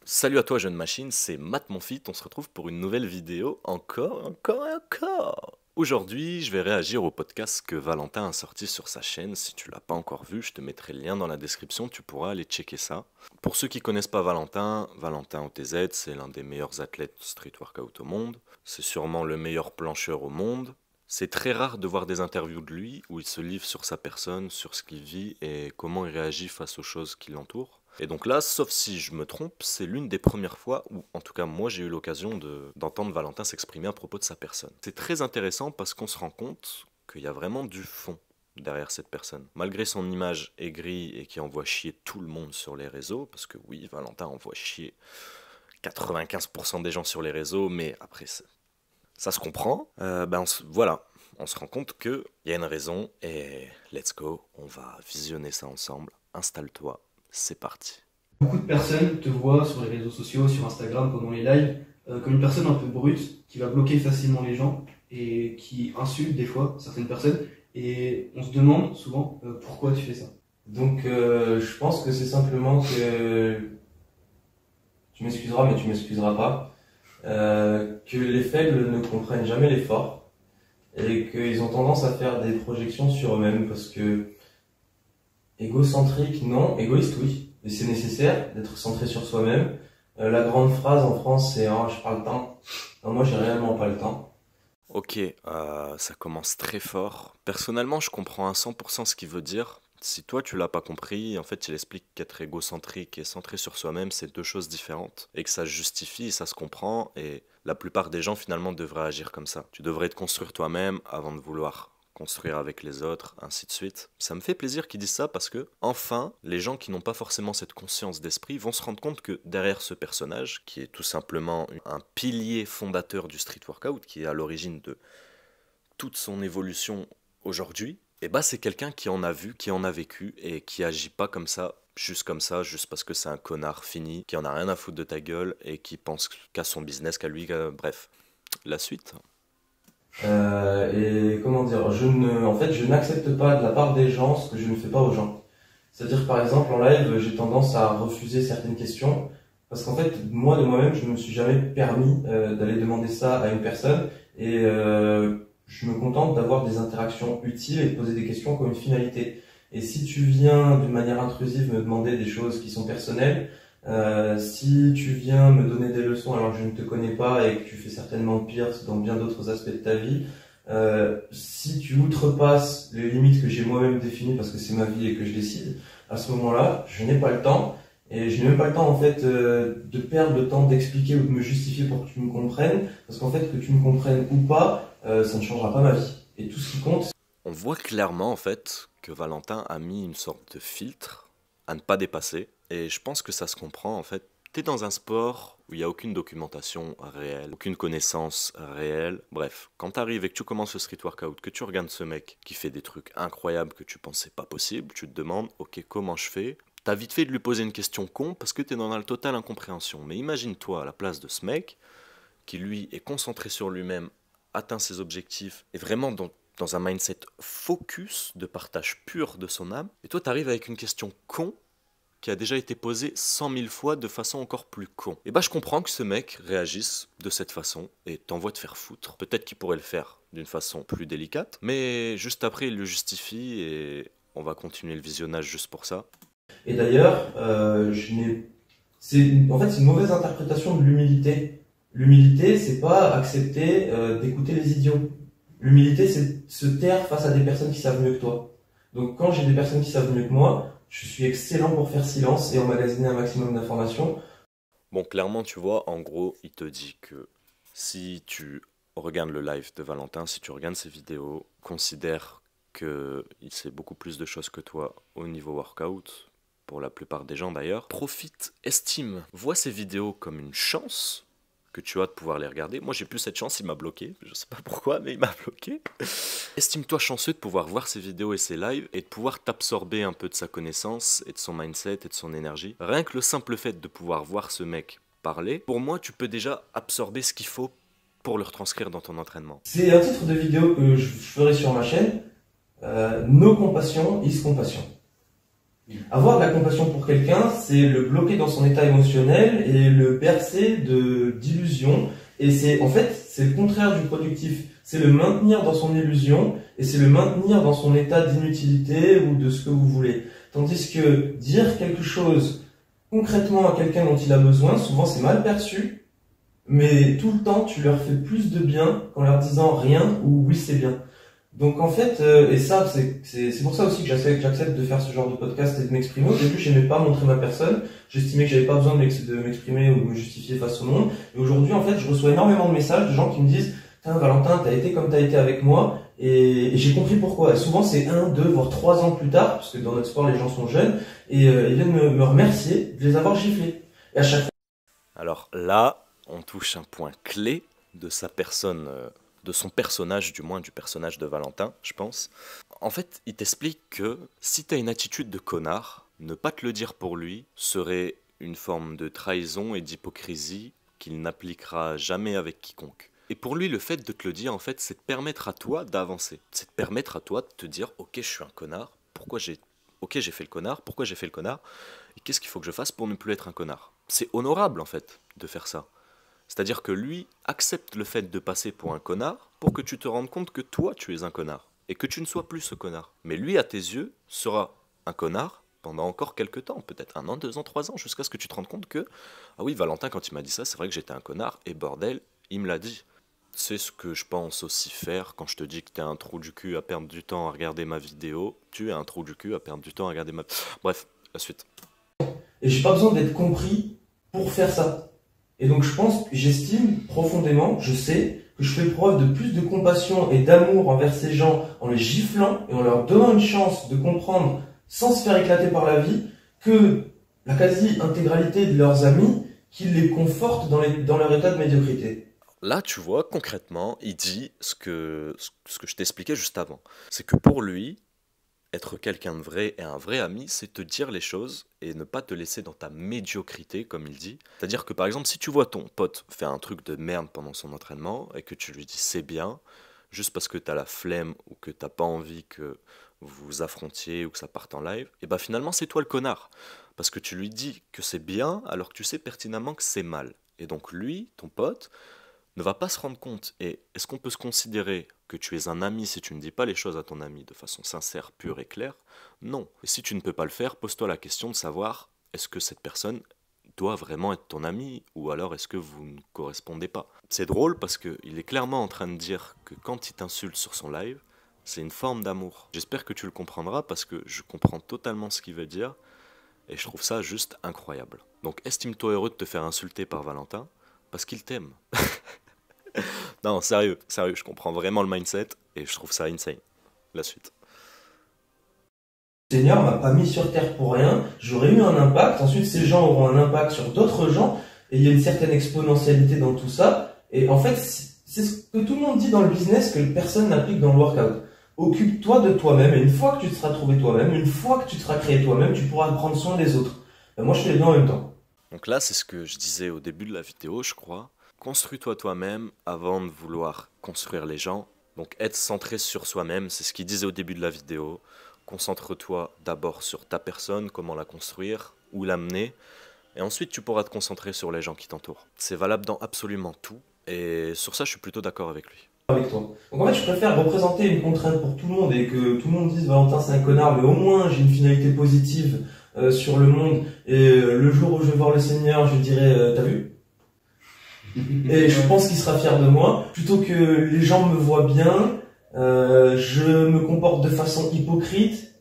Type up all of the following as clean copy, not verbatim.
Salut à toi jeune machine, c'est Matt Monfit, on se retrouve pour une nouvelle vidéo, encore. Aujourd'hui, je vais réagir au podcast que Valentin a sorti sur sa chaîne. Si tu l'as pas encore vu, je te mettrai le lien dans la description, tu pourras aller checker ça. Pour ceux qui connaissent pas Valentin, Valentin OTZ, c'est l'un des meilleurs athlètes street workout au monde. C'est sûrement le meilleur plancheur au monde. C'est très rare de voir des interviews de lui où il se livre sur sa personne, sur ce qu'il vit et comment il réagit face aux choses qui l'entourent. Et donc là, sauf si je me trompe, c'est l'une des premières fois où, en tout cas moi, j'ai eu l'occasion d'entendre Valentin s'exprimer à propos de sa personne. C'est très intéressant parce qu'on se rend compte qu'il y a vraiment du fond derrière cette personne. Malgré son image aigrie et qui envoie chier tout le monde sur les réseaux, parce que oui, Valentin envoie chier 95% des gens sur les réseaux, mais après, ça se comprend. Voilà, on se rend compte qu'il y a une raison et let's go, on va visionner ça ensemble. Installe-toi. C'est parti. Beaucoup de personnes te voient sur les réseaux sociaux, sur Instagram, pendant les lives, comme une personne un peu brute, qui va bloquer facilement les gens et qui insulte des fois certaines personnes. Et on se demande souvent pourquoi tu fais ça. Donc je pense que c'est simplement que tu m'excuseras mais tu m'excuseras pas, que les faibles ne comprennent jamais les forts et qu'ils ont tendance à faire des projections sur eux-mêmes parce que égocentrique, non. Égoïste, oui. Et c'est nécessaire d'être centré sur soi-même. La grande phrase en France, c'est « j'ai pas le temps ». Non, moi, j'ai réellement pas le temps. Ok, ça commence très fort. Personnellement, je comprends à 100% ce qu'il veut dire. Si toi, tu l'as pas compris, en fait, il explique qu'être égocentrique et centré sur soi-même, c'est deux choses différentes. Et que ça se justifie, ça se comprend. Et la plupart des gens, finalement, devraient agir comme ça. Tu devrais te construire toi-même avant de vouloir construire avec les autres, ainsi de suite. Ça me fait plaisir qu'ils disent ça parce que, enfin, les gens qui n'ont pas forcément cette conscience d'esprit vont se rendre compte que derrière ce personnage, qui est tout simplement un pilier fondateur du street workout, qui est à l'origine de toute son évolution aujourd'hui, et bah c'est quelqu'un qui en a vu, qui en a vécu et qui agit pas comme ça, juste parce que c'est un connard fini, qui en a rien à foutre de ta gueule et qui pense qu'à son business, qu'à lui, bref. La suite. Et comment dire, en fait, je n'accepte pas de la part des gens ce que je ne fais pas aux gens. C'est-à-dire, par exemple, en live, j'ai tendance à refuser certaines questions parce qu'en fait, moi, de moi-même, je ne me suis jamais permis d'aller demander ça à une personne et je me contente d'avoir des interactions utiles et de poser des questions qui ont une finalité. Et si tu viens d'une manière intrusive me demander des choses qui sont personnelles, si tu viens me donner des leçons alors que je ne te connais pas et que tu fais certainement pire dans bien d'autres aspects de ta vie, si tu outrepasses les limites que j'ai moi-même définies parce que c'est ma vie et que je décide, à ce moment-là, je n'ai pas le temps et je n'ai même pas le temps en fait de perdre le temps d'expliquer ou de me justifier pour que tu me comprennes parce qu'en fait que tu me comprennes ou pas, ça ne changera pas ma vie. Et tout ce qui compte, On voit clairement en fait que Valentin a mis une sorte de filtre à ne pas dépasser. Et je pense que ça se comprend en fait. T'es dans un sport où il n'y a aucune documentation réelle, aucune connaissance réelle. Bref, quand t'arrives et que tu commences le street workout, que tu regardes ce mec qui fait des trucs incroyables que tu pensais pas possible, tu te demandes, ok, comment je fais? T'as vite fait de lui poser une question con parce que t'es dans la totale incompréhension. Mais imagine-toi à la place de ce mec qui lui est concentré sur lui-même, atteint ses objectifs, et vraiment dans un mindset focus de partage pur de son âme. Et toi, t'arrives avec une question con qui a déjà été posée 100 000 fois de façon encore plus con. Et bah je comprends que ce mec réagisse de cette façon et t'envoie te faire foutre. Peut-être qu'il pourrait le faire d'une façon plus délicate, mais juste après il le justifie et on va continuer le visionnage juste pour ça. et d'ailleurs, en fait, c'est une mauvaise interprétation de l'humilité. L'humilité, c'est pas accepter d'écouter les idiots. L'humilité, c'est se taire face à des personnes qui savent mieux que toi. Donc, quand j'ai des personnes qui savent mieux que moi, je suis excellent pour faire silence et emmagasiner un maximum d'informations. Bon, clairement, tu vois, en gros, il te dit que si tu regardes le live de Valentin, si tu regardes ses vidéos, considère qu'il sait beaucoup plus de choses que toi au niveau workout, pour la plupart des gens d'ailleurs. Profite, estime, vois ces vidéos comme une chance que tu as de pouvoir les regarder. Moi, j'ai plus cette chance, il m'a bloqué. Je sais pas pourquoi, mais il m'a bloqué. Estime-toi chanceux de pouvoir voir ses vidéos et ses lives et de pouvoir t'absorber un peu de sa connaissance et de son mindset et de son énergie. Rien que le simple fait de pouvoir voir ce mec parler, pour moi, tu peux déjà absorber ce qu'il faut pour le retranscrire dans ton entraînement. C'est un titre de vidéo que je ferai sur ma chaîne. No compassion is compassion. Avoir de la compassion pour quelqu'un, c'est le bloquer dans son état émotionnel et le bercer d'illusions. Et en fait, c'est le contraire du productif. C'est le maintenir dans son illusion et c'est le maintenir dans son état d'inutilité ou de ce que vous voulez. Tandis que dire quelque chose concrètement à quelqu'un dont il a besoin, souvent c'est mal perçu, mais tout le temps tu leur fais plus de bien qu'en leur disant rien ou oui c'est bien. Donc en fait, et ça c'est pour ça aussi que j'accepte de faire ce genre de podcast et de m'exprimer. Au début, j'aimais pas montrer ma personne, j'estimais que j'avais pas besoin de m'exprimer ou de me justifier face au monde. Et aujourd'hui, en fait, je reçois énormément de messages de gens qui me disent « Valentin, t'as été comme t'as été avec moi ». Et j'ai compris pourquoi. Et souvent, c'est 1, 2, voire 3 ans plus tard, parce que dans notre sport, les gens sont jeunes, et ils viennent me remercier de les avoir giflés. Et à chaque fois... Alors là, on touche un point clé de sa personne, de son personnage, du moins du personnage de Valentin, je pense. En fait, il t'explique que si t'as une attitude de connard, ne pas te le dire pour lui serait une forme de trahison et d'hypocrisie qu'il n'appliquera jamais avec quiconque. Et pour lui, le fait de te le dire, en fait, c'est de permettre à toi d'avancer. C'est de permettre à toi de te dire « Ok, je suis un connard. Ok, j'ai fait le connard. Pourquoi j'ai fait le connard? Et qu'est-ce qu'il faut que je fasse pour ne plus être un connard ?» C'est honorable, en fait, de faire ça. C'est-à-dire que lui accepte le fait de passer pour un connard pour que tu te rendes compte que toi, tu es un connard. Et que tu ne sois plus ce connard. Mais lui, à tes yeux, sera un connard pendant encore quelques temps. Peut-être 1 an, 2 ans, 3 ans. Jusqu'à ce que tu te rendes compte que « Ah oui, Valentin, quand il m'a dit ça, c'est vrai que j'étais un connard. Et bordel, il me l'a dit. » C'est ce que je pense aussi faire quand je te dis que t'es un trou du cul à perdre du temps à regarder ma vidéo. Tu es un trou du cul à perdre du temps à regarder ma... Bref, la suite. Et j'ai pas besoin d'être compris pour faire ça. Et donc j'estime profondément, je sais, que je fais preuve de plus de compassion et d'amour envers ces gens en les giflant et en leur donnant une chance de comprendre sans se faire éclater par la vie que la quasi-intégralité de leurs amis qui les confortent dans leur état de médiocrité. Là, tu vois, concrètement, il dit ce que je t'expliquais juste avant. C'est que pour lui, être quelqu'un de vrai et un vrai ami, c'est te dire les choses et ne pas te laisser dans ta médiocrité, comme il dit. C'est-à-dire que, par exemple, si tu vois ton pote faire un truc de merde pendant son entraînement et que tu lui dis c'est bien, juste parce que t'as la flemme ou que t'as pas envie que vous affrontiez ou que ça parte en live, et bah finalement, c'est toi le connard. Parce que tu lui dis que c'est bien alors que tu sais pertinemment que c'est mal. Et donc lui, ton pote, ne va pas se rendre compte. Et est-ce qu'on peut se considérer que tu es un ami si tu ne dis pas les choses à ton ami de façon sincère, pure et claire? Non. Et si tu ne peux pas le faire, pose-toi la question de savoir est-ce que cette personne doit vraiment être ton ami ou alors est-ce que vous ne correspondez pas? C'est drôle parce qu'il est clairement en train de dire que quand il t'insulte sur son live, c'est une forme d'amour. J'espère que tu le comprendras parce que je comprends totalement ce qu'il veut dire et je trouve ça juste incroyable. Donc estime-toi heureux de te faire insulter par Valentin parce qu'il t'aime. Non, sérieux, je comprends vraiment le mindset et je trouve ça insane. La suite. Le Seigneur m'a pas mis sur terre pour rien, j'aurais eu un impact, ensuite ces gens auront un impact sur d'autres gens, et il y a une certaine exponentialité dans tout ça, et en fait, c'est ce que tout le monde dit dans le business que personne n'applique dans le workout. Occupe-toi de toi-même, et une fois que tu te seras trouvé toi-même, une fois que tu te seras créé toi-même, tu pourras prendre soin des autres. Ben moi je fais les deux en même temps. Donc là, c'est ce que je disais au début de la vidéo, je crois. Construis-toi toi-même avant de vouloir construire les gens. Donc être centré sur soi-même, c'est ce qu'il disait au début de la vidéo. Concentre-toi d'abord sur ta personne, comment la construire, où l'amener. Et ensuite, tu pourras te concentrer sur les gens qui t'entourent. C'est valable dans absolument tout. Et sur ça, je suis plutôt d'accord avec lui. Avec toi. Donc en fait, je préfère représenter une contrainte pour tout le monde et que tout le monde dise Valentin c'est un connard, mais au moins j'ai une finalité positive sur le monde. Et le jour où je vais voir le Seigneur, je dirai t'as vu? Et je pense qu'il sera fier de moi. Plutôt que les gens me voient bien, je me comporte de façon hypocrite.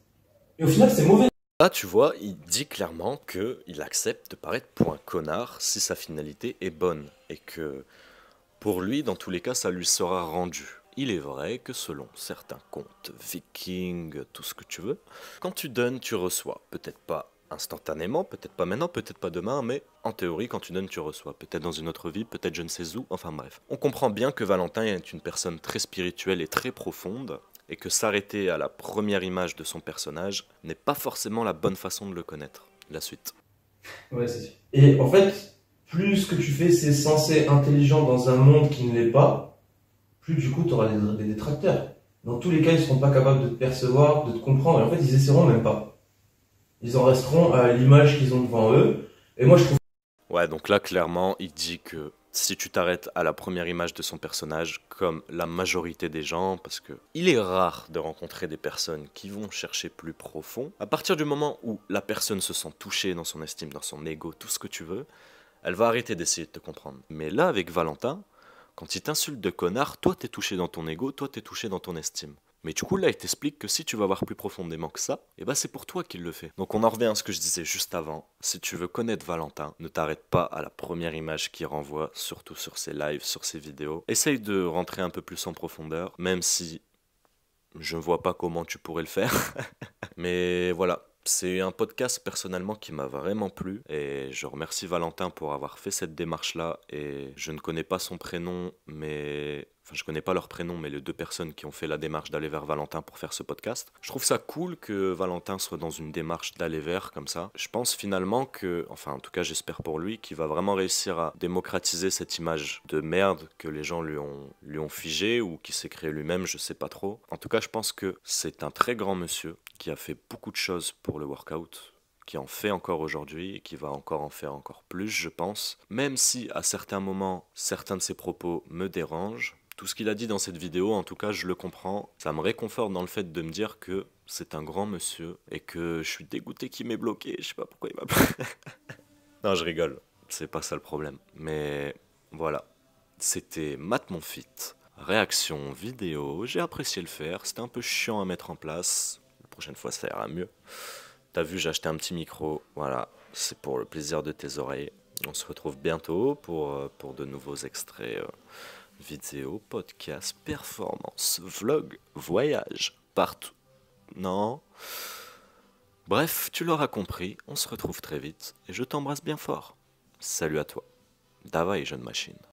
Et au final, c'est mauvais. Là, tu vois, il dit clairement qu'il accepte de paraître pour un connard si sa finalité est bonne. Et que pour lui, dans tous les cas, ça lui sera rendu. Il est vrai que selon certains comptes vikings, tout ce que tu veux, quand tu donnes, tu reçois. Peut-être pas instantanément, peut-être pas maintenant, peut-être pas demain, mais en théorie, quand tu donnes, tu reçois. Peut-être dans une autre vie, peut-être je ne sais où, enfin bref. On comprend bien que Valentin est une personne très spirituelle et très profonde, et que s'arrêter à la première image de son personnage n'est pas forcément la bonne façon de le connaître. La suite. Ouais, c'est sûr. Et en fait, plus ce que tu fais, c'est censé intelligent dans un monde qui ne l'est pas, plus du coup, tu auras des détracteurs. Dans tous les cas, ils ne seront pas capables de te percevoir, de te comprendre, et en fait, ils essaieront même pas. Ils en resteront à l'image qu'ils ont devant eux. Et moi, je trouve. Ouais, donc là, clairement, il dit que si tu t'arrêtes à la première image de son personnage, comme la majorité des gens, parce que il est rare de rencontrer des personnes qui vont chercher plus profond, à partir du moment où la personne se sent touchée dans son estime, dans son ego, tout ce que tu veux, elle va arrêter d'essayer de te comprendre. Mais là, avec Valentin, quand il t'insulte de connard, toi t'es touché dans ton ego, toi t'es touché dans ton estime. Mais du coup là il t'explique que si tu vas voir plus profondément que ça, et bah c'est pour toi qu'il le fait. Donc on en revient à ce que je disais juste avant, si tu veux connaître Valentin, ne t'arrête pas à la première image qu'il renvoie, surtout sur ses lives, sur ses vidéos. Essaye de rentrer un peu plus en profondeur, même si je ne vois pas comment tu pourrais le faire. Mais voilà, c'est un podcast personnellement qui m'a vraiment plu et je remercie Valentin pour avoir fait cette démarche-là et je ne connais pas son prénom, mais... Enfin, je connais pas leur prénom, mais les deux personnes qui ont fait la démarche d'aller vers Valentin pour faire ce podcast. Je trouve ça cool que Valentin soit dans une démarche d'aller vers comme ça. Je pense finalement que, enfin en tout cas j'espère pour lui, qu'il va vraiment réussir à démocratiser cette image de merde que les gens lui ont figée ou qu'il s'est créé lui-même, je sais pas trop. En tout cas je pense que c'est un très grand monsieur qui a fait beaucoup de choses pour le workout, qui en fait encore aujourd'hui et qui va encore en faire encore plus, je pense. Même si à certains moments, certains de ses propos me dérangent, tout ce qu'il a dit dans cette vidéo, en tout cas, je le comprends. Ça me réconforte dans le fait de me dire que c'est un grand monsieur et que je suis dégoûté qu'il m'ait bloqué. Je sais pas pourquoi il m'a bloqué. Non, je rigole. C'est pas ça le problème. Mais voilà. C'était Matt Monfit. Réaction vidéo. J'ai apprécié le faire. C'était un peu chiant à mettre en place. La prochaine fois, ça ira mieux. T'as vu, j'ai acheté un petit micro. Voilà. C'est pour le plaisir de tes oreilles. On se retrouve bientôt pour de nouveaux extraits. Vidéo, podcast, performance, vlog, voyage, partout. Non. Bref, tu l'auras compris, on se retrouve très vite et je t'embrasse bien fort. Salut à toi. Davai, jeune machine.